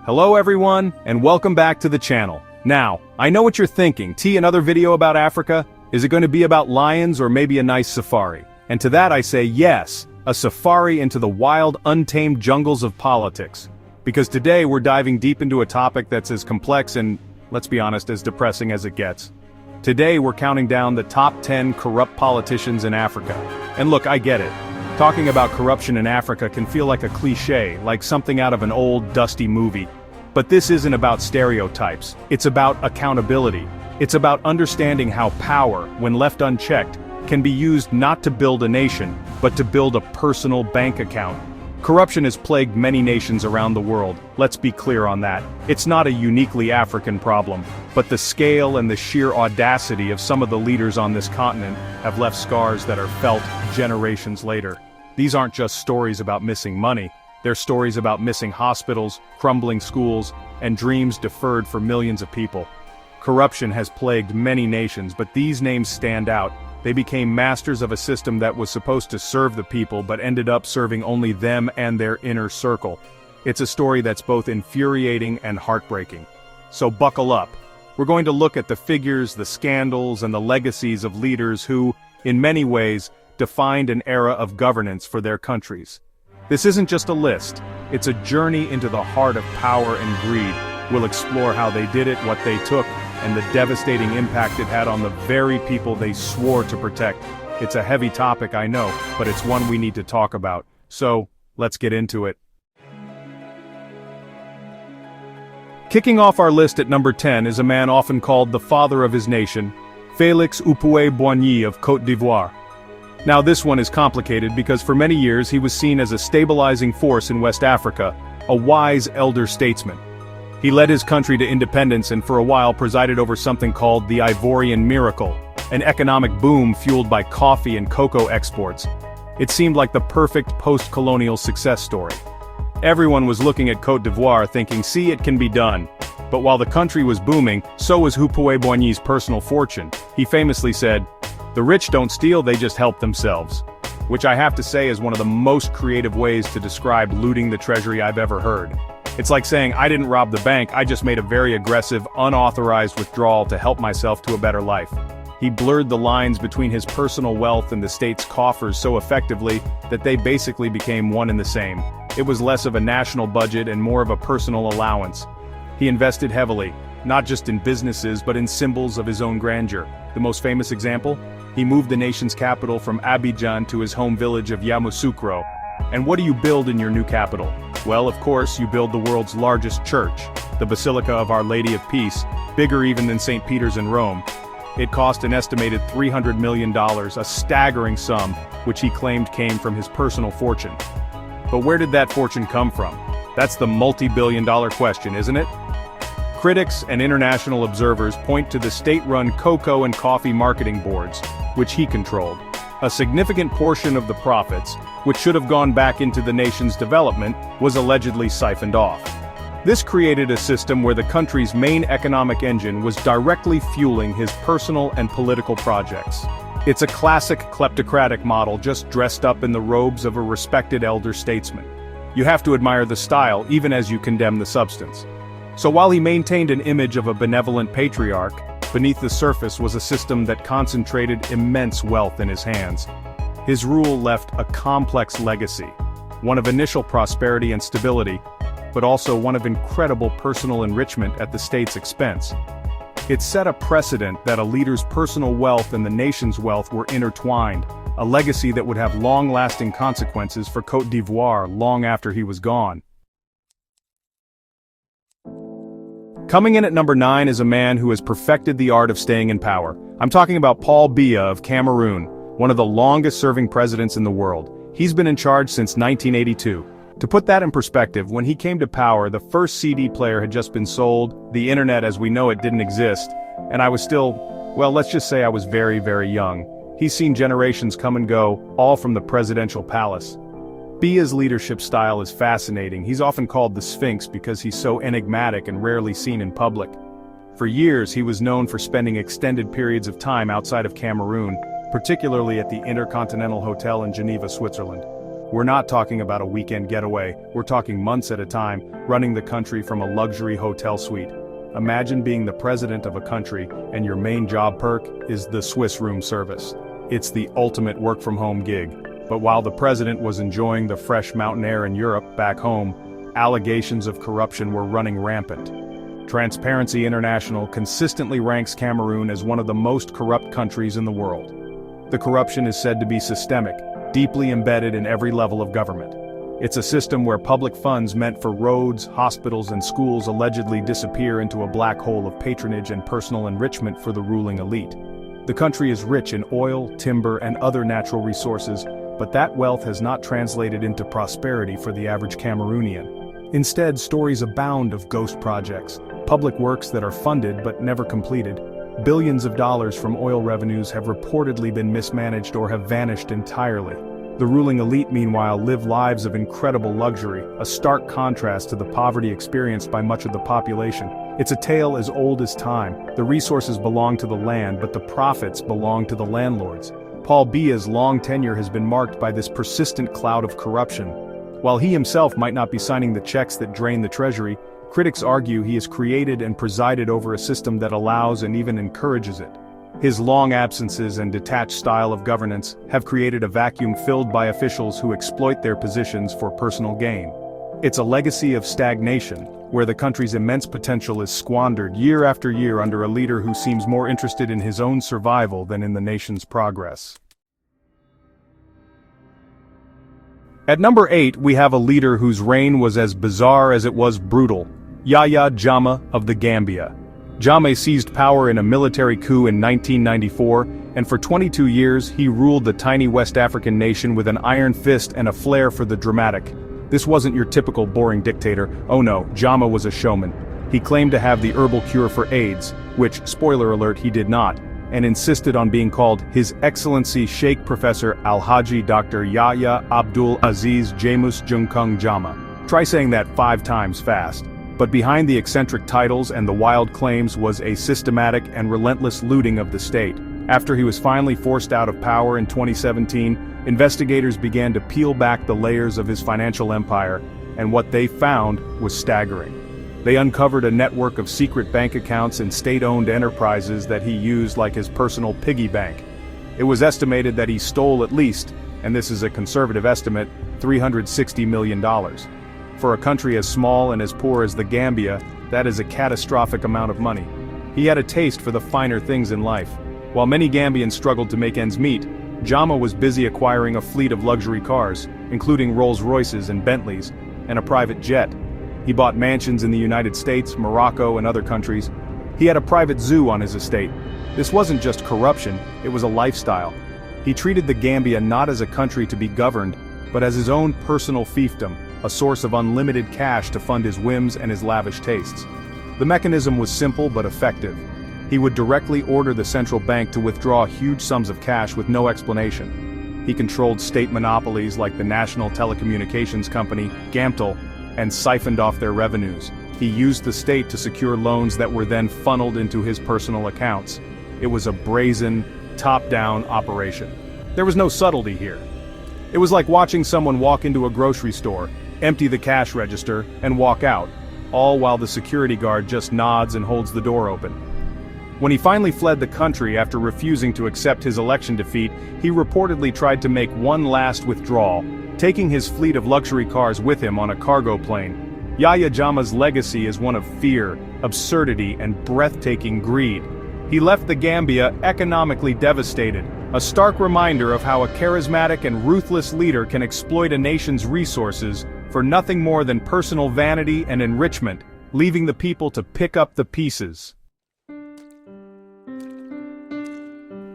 Hello everyone, and welcome back to the channel. Now, I know what you're thinking, another video about Africa? Is it going to be about lions or maybe a nice safari? And to that I say yes, a safari into the wild, untamed jungles of politics. Because today we're diving deep into a topic that's as complex and, let's be honest, as depressing as it gets. Today we're counting down the top 10 corrupt politicians in Africa. And look, I get it. Talking about corruption in Africa can feel like a cliché, like something out of an old, dusty movie. But this isn't about stereotypes. It's about accountability. It's about understanding how power, when left unchecked, can be used not to build a nation, but to build a personal bank account. Corruption has plagued many nations around the world, let's be clear on that. It's not a uniquely African problem, but the scale and the sheer audacity of some of the leaders on this continent have left scars that are felt generations later. These aren't just stories about missing money, they're stories about missing hospitals, crumbling schools, and dreams deferred for millions of people. Corruption has plagued many nations, but these names stand out. They became masters of a system that was supposed to serve the people but ended up serving only them and their inner circle. It's a story that's both infuriating and heartbreaking. So buckle up. We're going to look at the figures, the scandals, and the legacies of leaders who, in many ways, defined an era of governance for their countries. This isn't just a list, it's a journey into the heart of power and greed. We'll explore how they did it, what they took, and the devastating impact it had on the very people they swore to protect. It's a heavy topic, I know, but it's one we need to talk about. So, let's get into it. Kicking off our list at number 10 is a man often called the father of his nation, Félix Houphouët-Boigny of Côte d'Ivoire. Now this one is complicated because for many years he was seen as a stabilizing force in West Africa, a wise elder statesman. He led his country to independence and for a while presided over something called the Ivorian Miracle, an economic boom fueled by coffee and cocoa exports. It seemed like the perfect post-colonial success story. Everyone was looking at Côte d'Ivoire thinking, see, it can be done. But while the country was booming, so was Houphouët-Boigny's personal fortune. He famously said, "The rich don't steal, they just help themselves." Which I have to say is one of the most creative ways to describe looting the treasury I've ever heard. It's like saying, I didn't rob the bank, I just made a very aggressive, unauthorized withdrawal to help myself to a better life. He blurred the lines between his personal wealth and the state's coffers so effectively that they basically became one and the same. It was less of a national budget and more of a personal allowance. He invested heavily, not just in businesses but in symbols of his own grandeur. The most famous example? He moved the nation's capital from Abidjan to his home village of Yamoussoukro. And what do you build in your new capital? Well, of course, you build the world's largest church, the Basilica of Our Lady of Peace, bigger even than St. Peter's in Rome. It cost an estimated $300 million, a staggering sum, which he claimed came from his personal fortune. But where did that fortune come from? That's the multi-billion-dollar question, isn't it? Critics and international observers point to the state-run cocoa and coffee marketing boards, which he controlled. A significant portion of the profits, which should have gone back into the nation's development, was allegedly siphoned off. This created a system where the country's main economic engine was directly fueling his personal and political projects. It's a classic kleptocratic model just dressed up in the robes of a respected elder statesman. You have to admire the style even as you condemn the substance. So while he maintained an image of a benevolent patriarch, beneath the surface was a system that concentrated immense wealth in his hands. His rule left a complex legacy, one of initial prosperity and stability, but also one of incredible personal enrichment at the state's expense. It set a precedent that a leader's personal wealth and the nation's wealth were intertwined, a legacy that would have long-lasting consequences for Côte d'Ivoire long after he was gone. Coming in at number 9 is a man who has perfected the art of staying in power. I'm talking about Paul Biya of Cameroon, one of the longest-serving presidents in the world. He's been in charge since 1982. To put that in perspective, when he came to power, the first CD player had just been sold, the internet as we know it didn't exist, and I was still, well, let's just say I was very, very young. He's seen generations come and go, all from the presidential palace. Biya's leadership style is fascinating. He's often called the Sphinx because he's so enigmatic and rarely seen in public. For years, he was known for spending extended periods of time outside of Cameroon, particularly at the Intercontinental Hotel in Geneva, Switzerland. We're not talking about a weekend getaway, we're talking months at a time, running the country from a luxury hotel suite. Imagine being the president of a country, and your main job perk is the Swiss room service. It's the ultimate work-from-home gig. But while the president was enjoying the fresh mountain air in Europe, back home, allegations of corruption were running rampant. Transparency International consistently ranks Cameroon as one of the most corrupt countries in the world. The corruption is said to be systemic, deeply embedded in every level of government. It's a system where public funds meant for roads, hospitals, and schools allegedly disappear into a black hole of patronage and personal enrichment for the ruling elite. The country is rich in oil, timber, and other natural resources, but that wealth has not translated into prosperity for the average Cameroonian. Instead, stories abound of ghost projects, public works that are funded but never completed. Billions of dollars from oil revenues have reportedly been mismanaged or have vanished entirely. The ruling elite, meanwhile, live lives of incredible luxury, a stark contrast to the poverty experienced by much of the population. It's a tale as old as time. The resources belong to the land, but the profits belong to the landlords. Paul Biya's long tenure has been marked by this persistent cloud of corruption. While he himself might not be signing the checks that drain the treasury, critics argue he has created and presided over a system that allows and even encourages it. His long absences and detached style of governance have created a vacuum filled by officials who exploit their positions for personal gain. It's a legacy of stagnation, where the country's immense potential is squandered year after year under a leader who seems more interested in his own survival than in the nation's progress. At number 8, we have a leader whose reign was as bizarre as it was brutal. Yahya Jammeh of the Gambia. Jammeh seized power in a military coup in 1994, and for 22 years he ruled the tiny West African nation with an iron fist and a flair for the dramatic. This wasn't your typical boring dictator. Oh no, Jammeh was a showman. He claimed to have the herbal cure for AIDS, which, spoiler alert, he did not, and insisted on being called His Excellency Sheikh Professor Al-Haji Dr. Yahya Abdul Aziz Jamus Junkung Jammeh. Try saying that 5 times fast. But behind the eccentric titles and the wild claims was a systematic and relentless looting of the state. After he was finally forced out of power in 2017, investigators began to peel back the layers of his financial empire, and what they found was staggering. They uncovered a network of secret bank accounts in state-owned enterprises that he used like his personal piggy bank. It was estimated that he stole at least, and this is a conservative estimate, $360 million. For a country as small and as poor as the Gambia, that is a catastrophic amount of money. He had a taste for the finer things in life. While many Gambians struggled to make ends meet, Jammeh was busy acquiring a fleet of luxury cars, including Rolls-Royces and Bentleys, and a private jet. He bought mansions in the United States, Morocco, and other countries. He had a private zoo on his estate. This wasn't just corruption, it was a lifestyle. He treated the Gambia not as a country to be governed, but as his own personal fiefdom, a source of unlimited cash to fund his whims and his lavish tastes. The mechanism was simple but effective. He would directly order the central bank to withdraw huge sums of cash with no explanation. He controlled state monopolies like the National Telecommunications Company, GAMTEL, and siphoned off their revenues. He used the state to secure loans that were then funneled into his personal accounts. It was a brazen, top-down operation. There was no subtlety here. It was like watching someone walk into a grocery store, empty the cash register, and walk out, all while the security guard just nods and holds the door open. When he finally fled the country after refusing to accept his election defeat, he reportedly tried to make one last withdrawal, taking his fleet of luxury cars with him on a cargo plane. Yahya Jammeh's legacy is one of fear, absurdity, and breathtaking greed. He left the Gambia economically devastated, a stark reminder of how a charismatic and ruthless leader can exploit a nation's resources for nothing more than personal vanity and enrichment, leaving the people to pick up the pieces.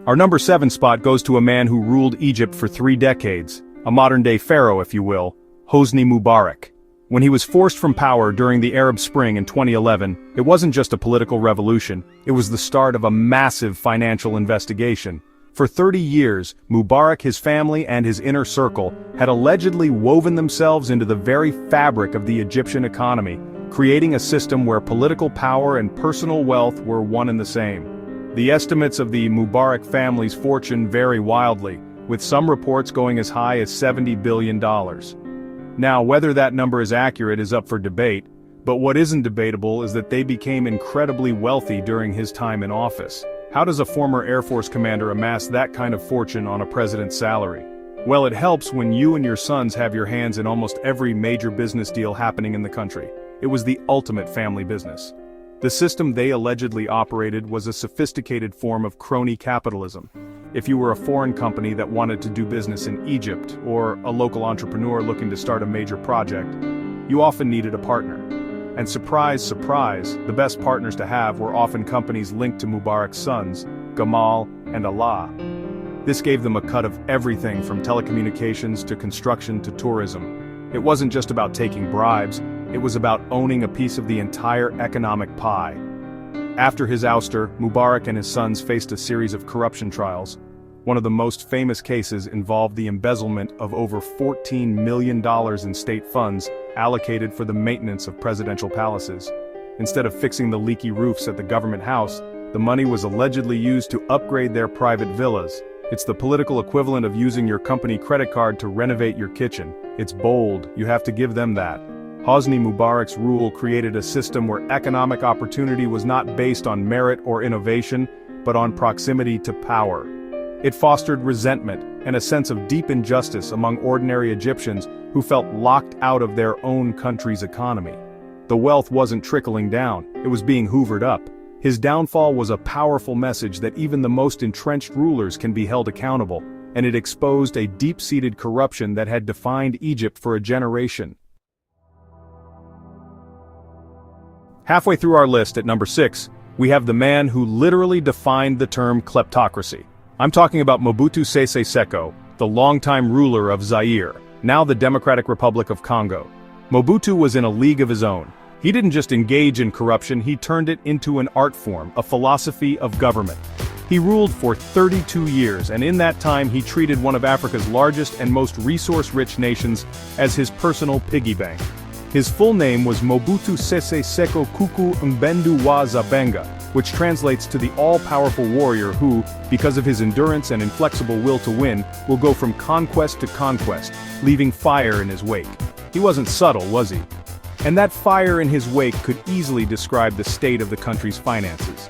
Our number 7 spot goes to a man who ruled Egypt for 3 decades, a modern-day pharaoh if you will, Hosni Mubarak. When he was forced from power during the Arab Spring in 2011, it wasn't just a political revolution, it was the start of a massive financial investigation. For 30 years, Mubarak, his family, and his inner circle had allegedly woven themselves into the very fabric of the Egyptian economy, creating a system where political power and personal wealth were one and the same. The estimates of the Mubarak family's fortune vary wildly, with some reports going as high as $70 billion. Now, whether that number is accurate is up for debate, but what isn't debatable is that they became incredibly wealthy during his time in office. How does a former Air Force commander amass that kind of fortune on a president's salary? Well, it helps when you and your sons have your hands in almost every major business deal happening in the country. It was the ultimate family business. The system they allegedly operated was a sophisticated form of crony capitalism. If you were a foreign company that wanted to do business in Egypt, or a local entrepreneur looking to start a major project, you often needed a partner. And surprise, surprise, the best partners to have were often companies linked to Mubarak's sons, Gamal and Allah. This gave them a cut of everything from telecommunications to construction to tourism. It wasn't just about taking bribes, it was about owning a piece of the entire economic pie. After his ouster, Mubarak and his sons faced a series of corruption trials. One of the most famous cases involved the embezzlement of over $14 million in state funds allocated for the maintenance of presidential palaces. Instead of fixing the leaky roofs at the government house, the money was allegedly used to upgrade their private villas. It's the political equivalent of using your company credit card to renovate your kitchen. It's bold, you have to give them that. Hosni Mubarak's rule created a system where economic opportunity was not based on merit or innovation, but on proximity to power. It fostered resentment and a sense of deep injustice among ordinary Egyptians who felt locked out of their own country's economy. The wealth wasn't trickling down, it was being hoovered up. His downfall was a powerful message that even the most entrenched rulers can be held accountable, and it exposed a deep-seated corruption that had defined Egypt for a generation. Halfway through our list at number 6, we have the man who literally defined the term kleptocracy. I'm talking about Mobutu Sese Seko, the longtime ruler of Zaire, now the Democratic Republic of Congo. Mobutu was in a league of his own. He didn't just engage in corruption, he turned it into an art form, a philosophy of government. He ruled for 32 years, and in that time he treated one of Africa's largest and most resource-rich nations as his personal piggy bank. His full name was Mobutu Sese Seko Kuku Mbendu wa Zabenga, which translates to the all-powerful warrior who, because of his endurance and inflexible will to win, will go from conquest to conquest, leaving fire in his wake. He wasn't subtle, was he? And that fire in his wake could easily describe the state of the country's finances.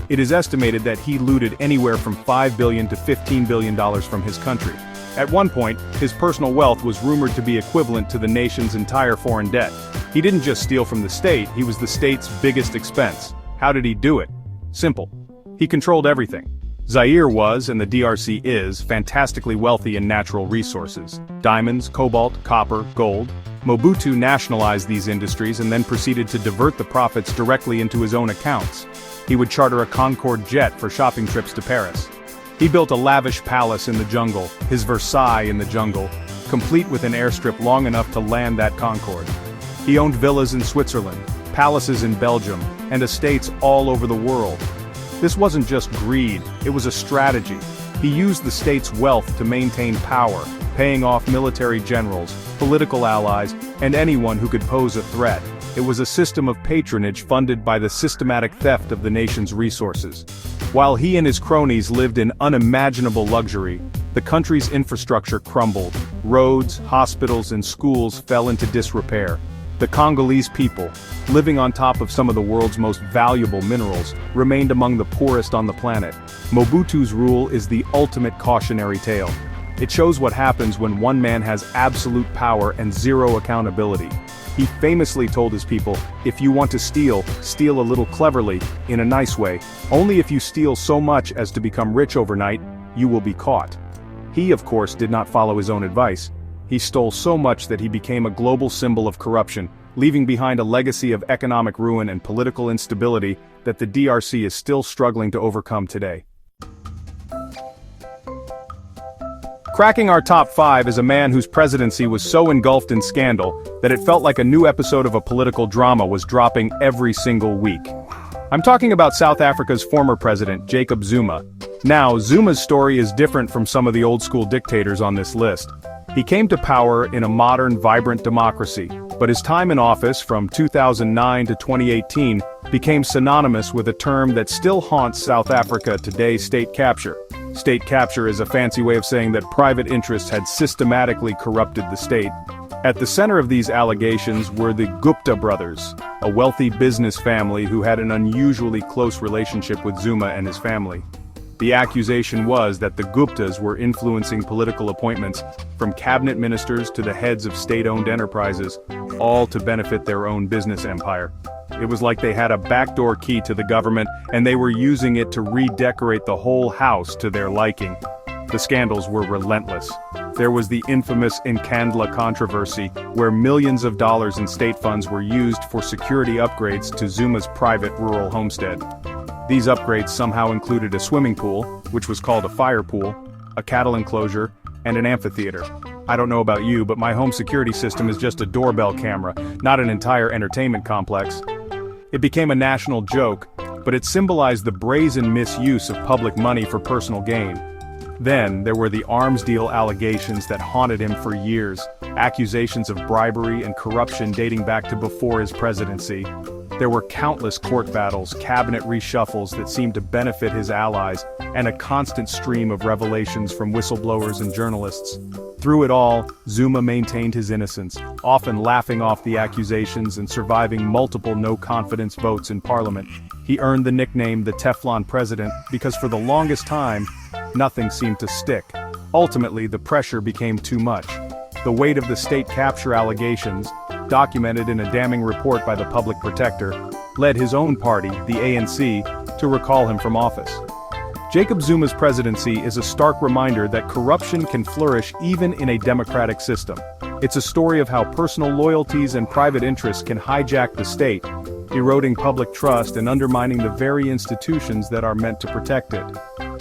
It is estimated that he looted anywhere from $5 billion to $15 billion from his country. At one point, his personal wealth was rumored to be equivalent to the nation's entire foreign debt. He didn't just steal from the state, he was the state's biggest expense. How did he do it? Simple. He controlled everything. Zaire was, and the DRC is, fantastically wealthy in natural resources. Diamonds, cobalt, copper, gold. Mobutu nationalized these industries and then proceeded to divert the profits directly into his own accounts. He would charter a Concorde jet for shopping trips to Paris. He built a lavish palace in the jungle, his Versailles in the jungle, complete with an airstrip long enough to land that Concorde. He owned villas in Switzerland, palaces in Belgium, and estates all over the world. This wasn't just greed, it was a strategy. He used the state's wealth to maintain power, paying off military generals, political allies, and anyone who could pose a threat. It was a system of patronage funded by the systematic theft of the nation's resources. While he and his cronies lived in unimaginable luxury, the country's infrastructure crumbled. Roads, hospitals, and schools fell into disrepair. The Congolese people, living on top of some of the world's most valuable minerals, remained among the poorest on the planet. Mobutu's rule is the ultimate cautionary tale. It shows what happens when one man has absolute power and zero accountability. He famously told his people, if you want to steal, steal a little cleverly, in a nice way. Only if you steal so much as to become rich overnight, you will be caught. He, of course, did not follow his own advice. He stole so much that he became a global symbol of corruption, leaving behind a legacy of economic ruin and political instability that the DRC is still struggling to overcome today. Cracking our top 5 is a man whose presidency was so engulfed in scandal that it felt like a new episode of a political drama was dropping every single week. I'm talking about South Africa's former president, Jacob Zuma. Now, Zuma's story is different from some of the old-school dictators on this list. He came to power in a modern, vibrant democracy, but his time in office from 2009 to 2018 became synonymous with a term that still haunts South Africa today: state capture. State capture is a fancy way of saying that private interests had systematically corrupted the state. At the center of these allegations were the Gupta brothers, a wealthy business family who had an unusually close relationship with Zuma and his family. The accusation was that the Guptas were influencing political appointments, from cabinet ministers to the heads of state-owned enterprises, all to benefit their own business empire. It was like they had a backdoor key to the government, and they were using it to redecorate the whole house to their liking. The scandals were relentless. There was the infamous Nkandla controversy, where millions of dollars in state funds were used for security upgrades to Zuma's private rural homestead. These upgrades somehow included a swimming pool, which was called a fire pool, a cattle enclosure, and an amphitheater. I don't know about you, but my home security system is just a doorbell camera, not an entire entertainment complex. It became a national joke, but it symbolized the brazen misuse of public money for personal gain. Then, there were the arms deal allegations that haunted him for years, accusations of bribery and corruption dating back to before his presidency. There were countless court battles, cabinet reshuffles that seemed to benefit his allies, and a constant stream of revelations from whistleblowers and journalists. Through it all, Zuma maintained his innocence, often laughing off the accusations and surviving multiple no-confidence votes in parliament. He earned the nickname the Teflon president because for the longest time, nothing seemed to stick. Ultimately, the pressure became too much. The weight of the state capture allegations, documented in a damning report by the public protector, led his own party, the ANC, to recall him from office. Jacob Zuma's presidency is a stark reminder that corruption can flourish even in a democratic system. It's a story of how personal loyalties and private interests can hijack the state, eroding public trust and undermining the very institutions that are meant to protect it.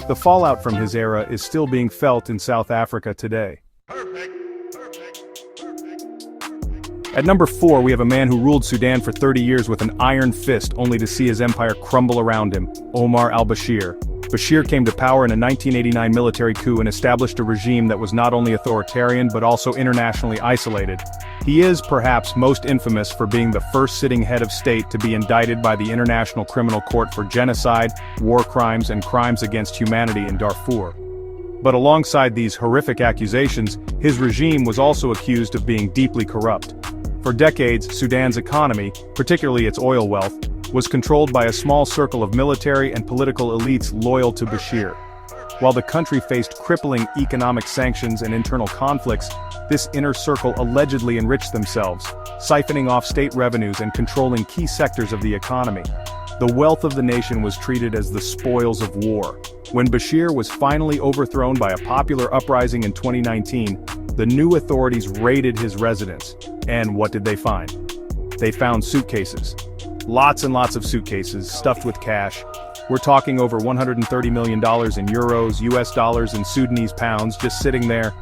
The fallout from his era is still being felt in South Africa today. At number 4, we have a man who ruled Sudan for 30 years with an iron fist only to see his empire crumble around him, Omar al-Bashir. Bashir came to power in a 1989 military coup and established a regime that was not only authoritarian but also internationally isolated. He is, perhaps, most infamous for being the first sitting head of state to be indicted by the International Criminal Court for genocide, war crimes, and crimes against humanity in Darfur. But alongside these horrific accusations, his regime was also accused of being deeply corrupt. For decades, Sudan's economy, particularly its oil wealth, was controlled by a small circle of military and political elites loyal to Bashir. While the country faced crippling economic sanctions and internal conflicts, this inner circle allegedly enriched themselves, siphoning off state revenues and controlling key sectors of the economy. The wealth of the nation was treated as the spoils of war. When Bashir was finally overthrown by a popular uprising in 2019, the new authorities raided his residence. And what did they find? They found suitcases. Lots and lots of suitcases stuffed with cash. We're talking over $130 million in euros, US dollars, and Sudanese pounds just sitting there.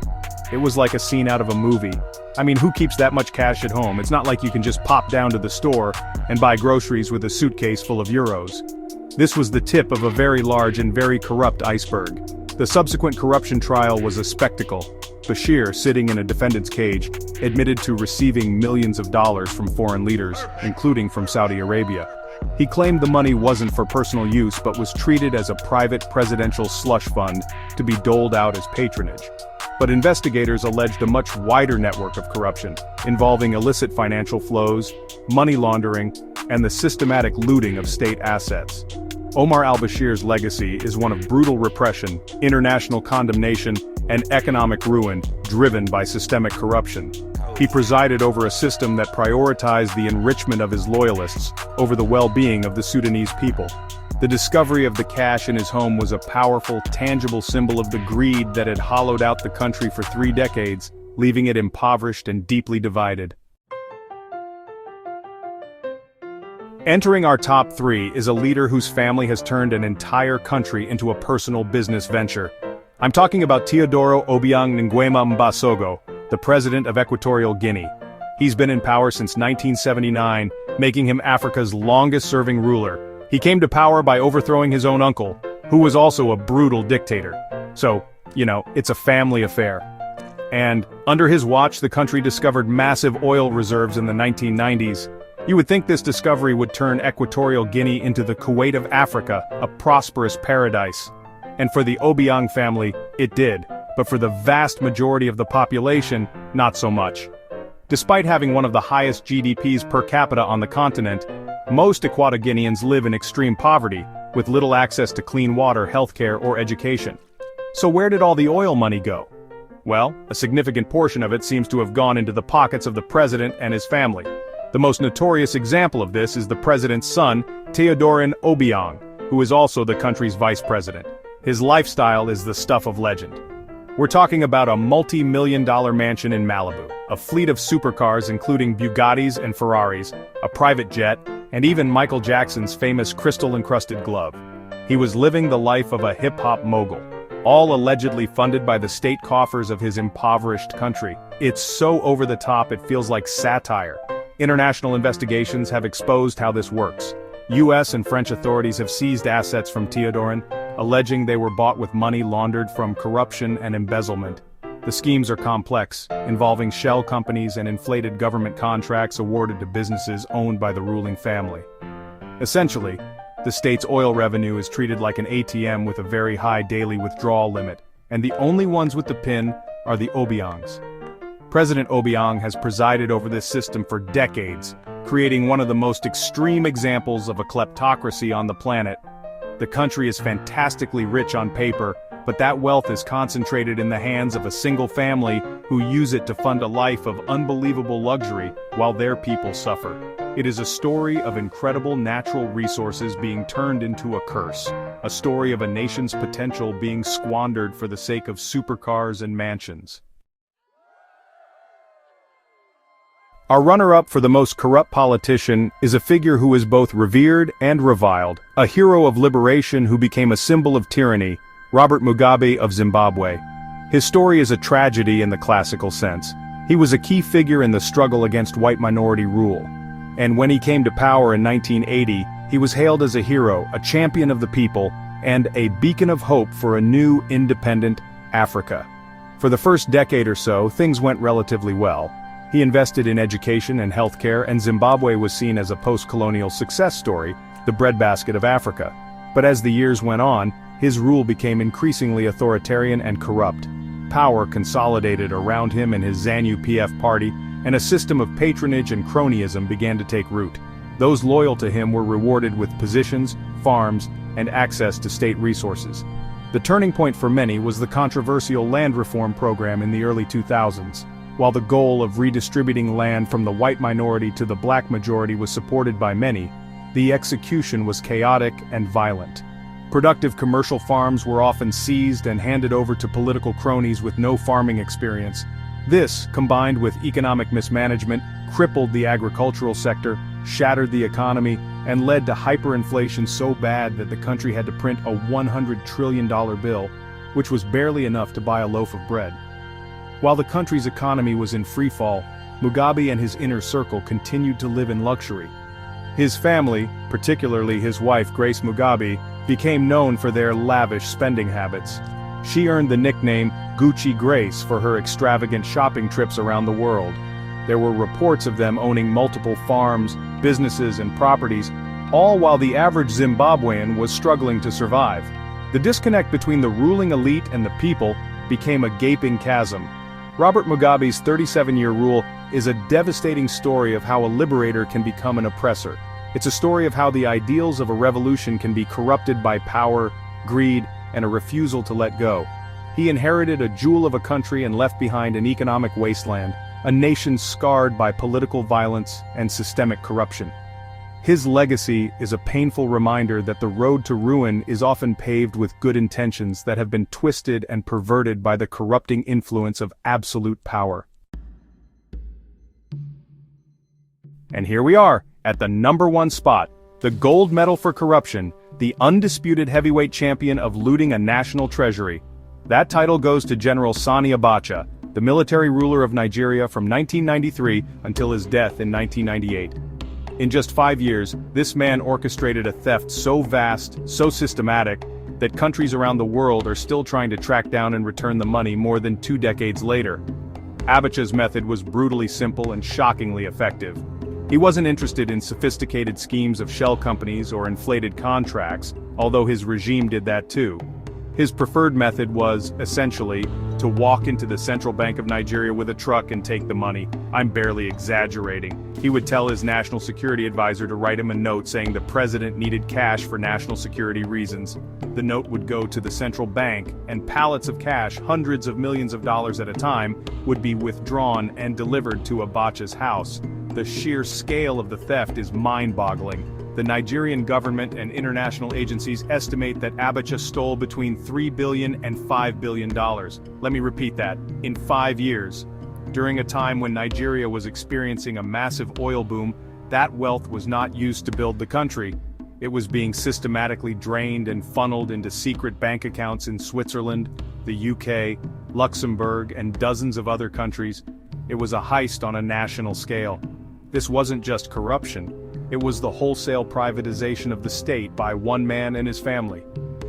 It was like a scene out of a movie. I mean, who keeps that much cash at home? It's not like you can just pop down to the store and buy groceries with a suitcase full of euros. This was the tip of a very large and very corrupt iceberg. The subsequent corruption trial was a spectacle. Bashir, sitting in a defendant's cage, admitted to receiving millions of dollars from foreign leaders, including from Saudi Arabia. He claimed the money wasn't for personal use but was treated as a private presidential slush fund to be doled out as patronage. But investigators alleged a much wider network of corruption, involving illicit financial flows, money laundering, and the systematic looting of state assets. Omar al-Bashir's legacy is one of brutal repression, international condemnation, and economic ruin driven by systemic corruption. He presided over a system that prioritized the enrichment of his loyalists over the well-being of the Sudanese people. The discovery of the cash in his home was a powerful, tangible symbol of the greed that had hollowed out the country for 3 decades, leaving it impoverished and deeply divided. Entering our top 3 is a leader whose family has turned an entire country into a personal business venture. I'm talking about Teodoro Obiang Nguema Mbasogo, the president of Equatorial Guinea. He's been in power since 1979, making him Africa's longest-serving ruler. He came to power by overthrowing his own uncle, who was also a brutal dictator. So, it's a family affair. And under his watch, the country discovered massive oil reserves in the 1990s. You would think this discovery would turn Equatorial Guinea into the Kuwait of Africa, a prosperous paradise. And for the Obiang family, it did, but for the vast majority of the population, not so much. Despite having one of the highest GDPs per capita on the continent, most Equatoguineans live in extreme poverty, with little access to clean water, healthcare, or education. So where did all the oil money go? Well, a significant portion of it seems to have gone into the pockets of the president and his family. The most notorious example of this is the president's son, Teodoro Obiang, who is also the country's vice president. His lifestyle is the stuff of legend. We're talking about a multi-million-dollar mansion in Malibu, a fleet of supercars including Bugattis and Ferraris, a private jet, and even Michael Jackson's famous crystal-encrusted glove. He was living the life of a hip-hop mogul, all allegedly funded by the state coffers of his impoverished country. It's so over the top it feels like satire. International investigations have exposed how this works. US and French authorities have seized assets from Teodoro, alleging they were bought with money laundered from corruption and embezzlement. The schemes are complex, involving shell companies and inflated government contracts awarded to businesses owned by the ruling family. Essentially, the state's oil revenue is treated like an ATM with a very high daily withdrawal limit, and the only ones with the PIN are the Obiangs. President Obiang has presided over this system for decades, creating one of the most extreme examples of a kleptocracy on the planet. The country is fantastically rich on paper, but that wealth is concentrated in the hands of a single family who use it to fund a life of unbelievable luxury while their people suffer. It is a story of incredible natural resources being turned into a curse, a story of a nation's potential being squandered for the sake of supercars and mansions. Our runner-up for the most corrupt politician is a figure who is both revered and reviled, a hero of liberation who became a symbol of tyranny, Robert Mugabe of Zimbabwe. His story is a tragedy in the classical sense. He was a key figure in the struggle against white minority rule. And when he came to power in 1980, he was hailed as a hero, a champion of the people, and a beacon of hope for a new, independent Africa. For the first decade or so, things went relatively well. He invested in education and healthcare, and Zimbabwe was seen as a post-colonial success story, the breadbasket of Africa. But as the years went on, his rule became increasingly authoritarian and corrupt. Power consolidated around him and his ZANU-PF party, and a system of patronage and cronyism began to take root. Those loyal to him were rewarded with positions, farms, and access to state resources. The turning point for many was the controversial land reform program in the early 2000s. While the goal of redistributing land from the white minority to the black majority was supported by many, the execution was chaotic and violent. Productive commercial farms were often seized and handed over to political cronies with no farming experience. This, combined with economic mismanagement, crippled the agricultural sector, shattered the economy, and led to hyperinflation so bad that the country had to print a $100 trillion bill, which was barely enough to buy a loaf of bread. While the country's economy was in freefall, Mugabe and his inner circle continued to live in luxury. His family, particularly his wife Grace Mugabe, became known for their lavish spending habits. She earned the nickname Gucci Grace for her extravagant shopping trips around the world. There were reports of them owning multiple farms, businesses, and properties, all while the average Zimbabwean was struggling to survive. The disconnect between the ruling elite and the people became a gaping chasm. Robert Mugabe's 37-year rule is a devastating story of how a liberator can become an oppressor. It's a story of how the ideals of a revolution can be corrupted by power, greed, and a refusal to let go. He inherited a jewel of a country and left behind an economic wasteland, a nation scarred by political violence and systemic corruption. His legacy is a painful reminder that the road to ruin is often paved with good intentions that have been twisted and perverted by the corrupting influence of absolute power. And here we are, at the #1 spot, the gold medal for corruption, the undisputed heavyweight champion of looting a national treasury. That title goes to General Sani Abacha, the military ruler of Nigeria from 1993 until his death in 1998. In just 5 years, this man orchestrated a theft so vast, so systematic, that countries around the world are still trying to track down and return the money more than 2 decades later. Abacha's method was brutally simple and shockingly effective. He wasn't interested in sophisticated schemes of shell companies or inflated contracts, although his regime did that too. His preferred method was, essentially, to walk into the Central Bank of Nigeria with a truck and take the money. I'm barely exaggerating. He would tell his national security advisor to write him a note saying the president needed cash for national security reasons. The note would go to the central bank, and pallets of cash, hundreds of millions of dollars at a time, would be withdrawn and delivered to Abacha's house. The sheer scale of the theft is mind-boggling. The Nigerian government and international agencies estimate that Abacha stole between $3 billion and $5 billion. Let me repeat that, in 5 years. During a time when Nigeria was experiencing a massive oil boom, that wealth was not used to build the country. It was being systematically drained and funneled into secret bank accounts in Switzerland, the UK, Luxembourg, and dozens of other countries. It was a heist on a national scale. This wasn't just corruption. It was the wholesale privatization of the state by one man and his family.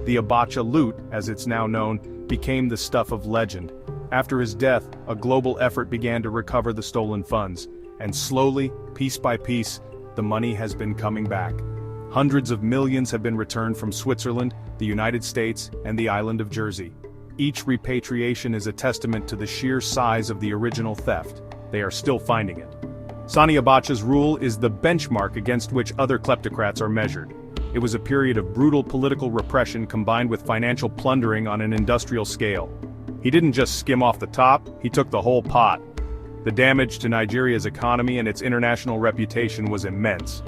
The Abacha loot, as it's now known, became the stuff of legend. After his death, a global effort began to recover the stolen funds, and slowly, piece by piece, the money has been coming back. Hundreds of millions have been returned from Switzerland, the United States, and the island of Jersey. Each repatriation is a testament to the sheer size of the original theft. They are still finding it. Sani Abacha's rule is the benchmark against which other kleptocrats are measured. It was a period of brutal political repression combined with financial plundering on an industrial scale. He didn't just skim off the top, he took the whole pot. The damage to Nigeria's economy and its international reputation was immense.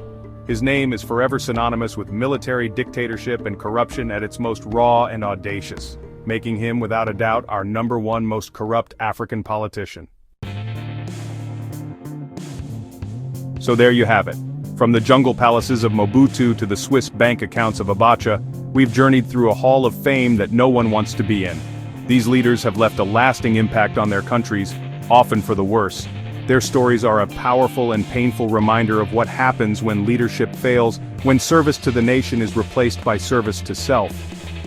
His name is forever synonymous with military dictatorship and corruption at its most raw and audacious, making him without a doubt our #1 most corrupt African politician. So there you have it. From the jungle palaces of Mobutu to the Swiss bank accounts of Abacha, we've journeyed through a hall of fame that no one wants to be in. These leaders have left a lasting impact on their countries, often for the worse. Their stories are a powerful and painful reminder of what happens when leadership fails, when service to the nation is replaced by service to self.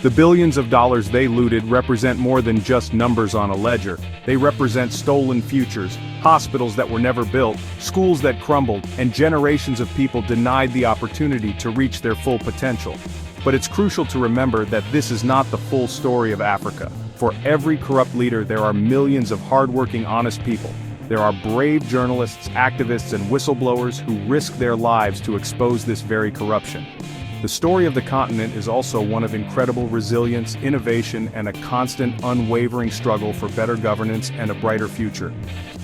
The billions of dollars they looted represent more than just numbers on a ledger. They represent stolen futures, hospitals that were never built, schools that crumbled, and generations of people denied the opportunity to reach their full potential. But it's crucial to remember that this is not the full story of Africa. For every corrupt leader, there are millions of hardworking, honest people. There are brave journalists, activists, and whistleblowers who risk their lives to expose this very corruption. The story of the continent is also one of incredible resilience, innovation, and a constant, unwavering struggle for better governance and a brighter future.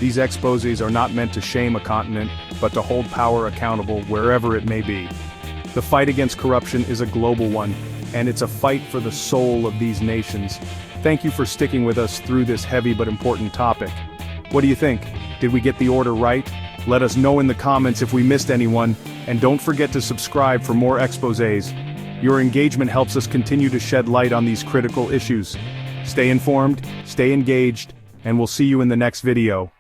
These exposés are not meant to shame a continent, but to hold power accountable wherever it may be. The fight against corruption is a global one, and it's a fight for the soul of these nations. Thank you for sticking with us through this heavy but important topic. What do you think? Did we get the order right? Let us know in the comments if we missed anyone, and don't forget to subscribe for more exposés. Your engagement helps us continue to shed light on these critical issues. Stay informed, stay engaged, and we'll see you in the next video.